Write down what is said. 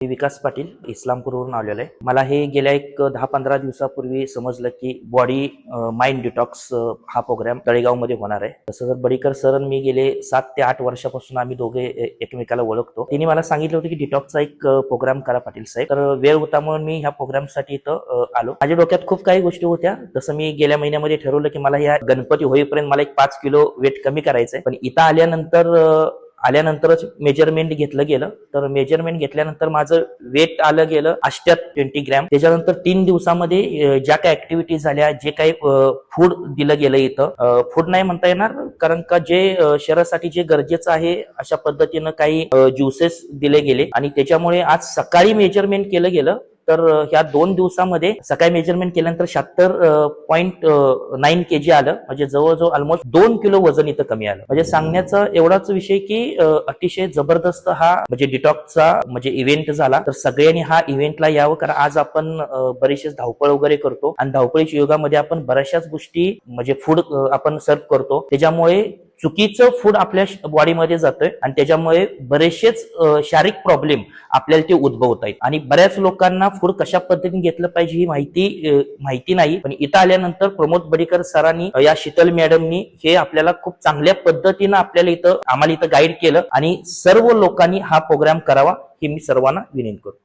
मी विकास पाटील इस्लामपूरवरून आलेलो आहे. मला हे गेल्या एक 10-15 दिवसापूर्वी समजलं की बॉडी माइंड डिटॉक्स हा प्रोग्राम तळेगावमध्ये होणार आहे. तसं तर बडीकर सर मी गेले 7 ते 8 वर्षापासून आम्ही दोघे एकमेकाला ओळखतो. तिने मला सांगितलं होतं की डिटॉक्सचा एक प्रोग्राम करा पाटील साहेब. तर वेळ होता म्हणून मी ह्या प्रोग्रामसाठी इथं आलो. माझ्या डोक्यात खूप काही गोष्टी होत्या. तसं मी गेल्या महिन्यामध्ये ठरवलं की मला ह्या गणपती होईपर्यंत मला एक 5 किलो वेट कमी करायचंय. पण इथं आल्यानंतरच मेजरमेंट घेतलं गेलं. तर मेजरमेंट घेतल्यानंतर माझं वेट आलं गेलं 28 ग्रॅम. त्याच्यानंतर 3 दिवसामध्ये ज्या काही ऍक्टिव्हिटीज झाल्या, जे काही फूड दिलं गेलं इथं, फूड नाही म्हणता येणार कारण का जे शरीरासाठी जे गरजेचं आहे अशा पद्धतीनं काही ज्युसेस दिले गेले आणि त्याच्यामुळे आज सकाळी मेजरमेंट केलं गेलं. तर ह्या 2 दिवसामध्ये सकाळी मेजरमेंट केल्यानंतर 76.9 kg आलं. म्हणजे जवळजवळ ऑलमोस्ट 2 किलो वजन इथं कमी आलं. म्हणजे सांगण्याचा एवढाच विषय की अतिशय जबरदस्त हा म्हणजे डिटॉक्सचा म्हणजे इव्हेंट झाला. तर सगळ्यांनी हा इव्हेंटला यावं, कारण आज आपण बरेचसे धावपळ वगैरे करतो आणि धावपळीच्या युगामध्ये आपण बऱ्याचशाच गोष्टी म्हणजे फूड आपण सर्व करतो. त्याच्यामुळे चुकीचं फूड आपल्या बॉडीमध्ये जातोय आणि त्याच्यामुळे बरेचसेच शारीरिक प्रॉब्लेम आपल्याला ते उद्भवत आहेत. आणि बऱ्याच लोकांना फूड कशा पद्धतीने घेतलं पाहिजे ही माहिती नाही. पण इथं आल्यानंतर प्रमोद बडीकर सरांनी, या शीतल मॅडमनी हे आपल्याला खूप चांगल्या पद्धतीनं आम्हाला इथं गाईड केलं आणि सर्व लोकांनी हा प्रोग्राम करावा ही मी सर्वांना विनंती करतो.